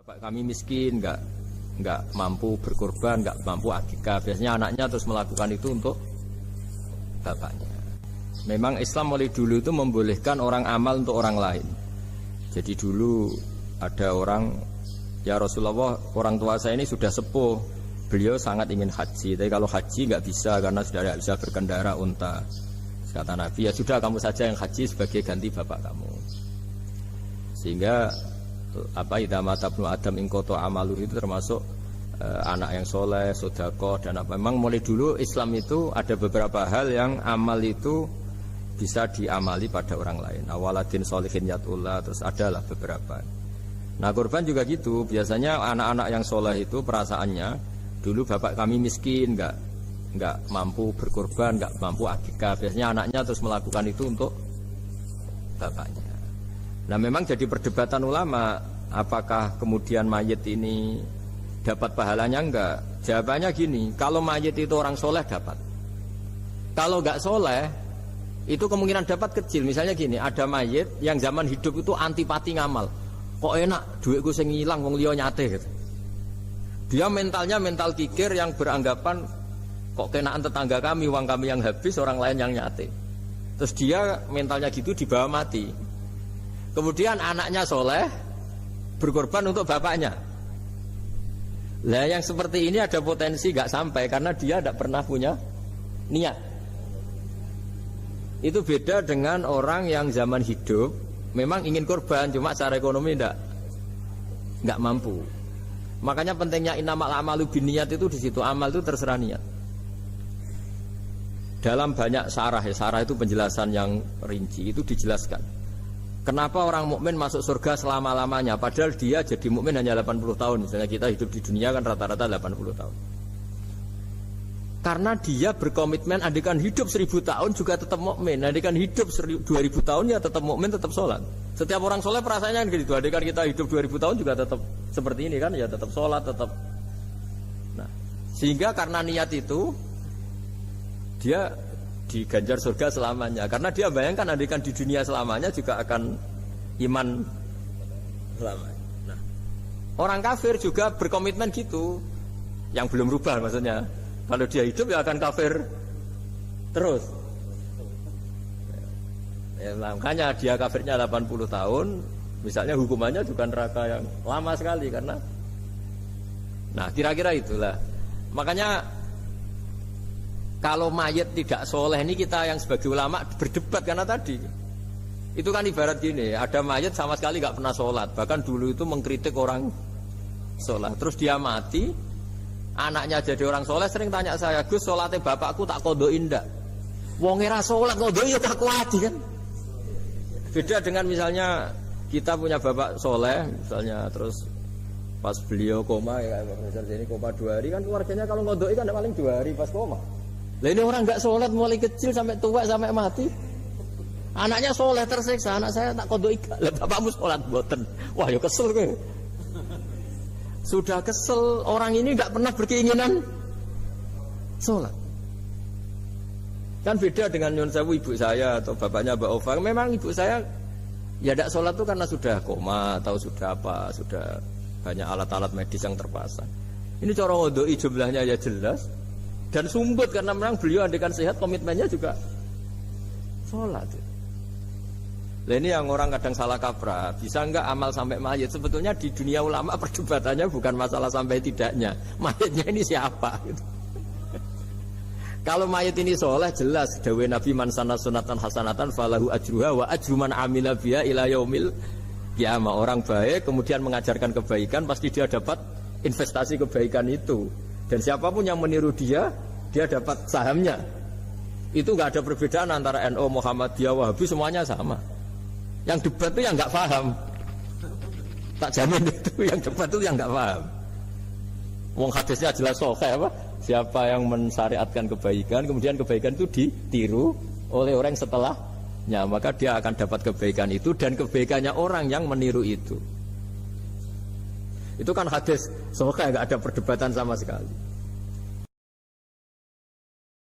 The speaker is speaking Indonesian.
Bapak kami miskin, nggak mampu berkorban, nggak mampu akikah. Biasanya anaknya terus melakukan itu untuk bapaknya. Memang Islam mulai dulu itu membolehkan orang amal untuk orang lain. Jadi dulu ada orang, ya Rasulullah, orang tua saya ini sudah sepuh, beliau sangat ingin haji, tapi kalau haji nggak bisa karena sudah tidak bisa berkendara unta. Kata Nabi, ya sudah kamu saja yang haji sebagai ganti bapak kamu. Sehingga idza mata ibnu adam in qata amaluhu itu termasuk anak yang soleh, sedekah dan apa. Memang mulai dulu Islam itu ada beberapa hal yang amal itu bisa diamali pada orang lain. Awaladin sholihin yatullah, terus adalah beberapa. Nah kurban juga gitu. Biasanya anak-anak yang soleh itu perasaannya dulu bapak kami miskin, nggak mampu berkorban, nggak mampu akikah. Biasanya anaknya terus melakukan itu untuk bapaknya. Nah memang jadi perdebatan ulama, apakah kemudian mayit ini dapat pahalanya enggak? Jawabannya gini, kalau mayit itu orang soleh dapat. Kalau nggak soleh, itu kemungkinan dapat kecil. Misalnya gini, ada mayit yang zaman hidup itu antipati ngamal. Kok enak, duitku sing ngilang, wong liya nyate gitu. Dia mentalnya mental kikir yang beranggapan kok kenaan tetangga kami, uang kami yang habis, orang lain yang nyate. Terus dia mentalnya gitu dibawa mati. Kemudian anaknya soleh berkorban untuk bapaknya. Nah yang seperti ini ada potensi gak sampai karena dia tidak pernah punya niat. Itu beda dengan orang yang zaman hidup memang ingin korban, cuma secara ekonomi nggak mampu. Makanya pentingnya innamal a'malu binniyat itu di situ. Amal itu terserah niat. Dalam banyak syarah, syarah itu penjelasan yang rinci, itu dijelaskan kenapa orang mukmin masuk surga selama-lamanya padahal dia jadi mukmin hanya 80 tahun. Misalnya kita hidup di dunia kan rata-rata 80 tahun. Karena dia berkomitmen andikan hidup 1000 tahun juga tetap mukmin, andikan hidup 2000 tahun ya tetap mukmin, tetap sholat. Setiap orang soleh perasaannya gitu. Andikan kita hidup 2000 tahun juga tetap seperti ini kan, ya tetap sholat, tetap. Nah, sehingga karena niat itu dia diganjar surga selamanya. Karena dia bayangkan andikan di dunia selamanya juga akan iman selamanya. Nah, orang kafir juga berkomitmen gitu, yang belum rubah maksudnya. Kalau dia hidup ya akan kafir terus. Ya, makanya dia kafirnya 80 tahun, misalnya hukumannya juga neraka yang lama sekali karena. Nah kira-kira itulah. Makanya kalau mayat tidak soleh ini kita yang sebagai ulama berdebat karena tadi. Itu kan ibarat gini, ada mayat sama sekali gak pernah sholat. Bahkan dulu itu mengkritik orang sholat. Terus dia mati, anaknya jadi orang soleh sering tanya saya, Gus sholatnya bapakku tak kodoin ndak? Wong era sholat kodoin ya tak kuati kan? Beda dengan misalnya kita punya bapak soleh, misalnya terus pas beliau koma ya kayak misalnya ini koma 2 hari kan keluarganya kalau ngodoi kan paling 2 hari pas koma. Lah ini orang nggak sholat mulai kecil sampai tua sampai mati. Anaknya soleh tersiksa, anak saya tak kodoi. Lah bapakmu sholat boten. Wah ya kesel kowe. Sudah kesel, orang ini nggak pernah berkeinginan sholat. Kan beda dengan Nyun Sewu ibu saya atau bapaknya Mbak Ova. Memang ibu saya ya tidak sholat itu karena sudah koma atau sudah apa, sudah banyak alat-alat medis yang terpasang. Ini cara ngodoi jumlahnya ya jelas. Dan sumbut karena memang beliau andikan sehat komitmennya juga sholat. Nah ini yang orang kadang salah kaprah. Bisa enggak amal sampai mayit? Sebetulnya di dunia ulama perdebatannya bukan masalah sampai tidaknya. Mayitnya ini siapa? Gitu. Kalau mayit ini soleh jelas. Dawe Nabi man sana sunatan hasanatan falahu ajruha wa ajru man amila biha ila yaumil qiyamah. Orang baik kemudian mengajarkan kebaikan pasti dia dapat investasi kebaikan itu. Dan siapapun yang meniru dia dapat sahamnya. Itu nggak ada perbedaan antara NU, Muhammadiyah, Wahabi, semuanya sama. Yang debat itu yang nggak paham. Tak jamin itu yang debat itu yang nggak paham. Wong hadisnya jelas sahih apa? Siapa yang mensyariatkan kebaikan, kemudian kebaikan itu ditiru oleh orang setelahnya, maka dia akan dapat kebaikan itu dan kebaikannya orang yang meniru itu. Itu kan hadis sahih, nggak ada perdebatan sama sekali.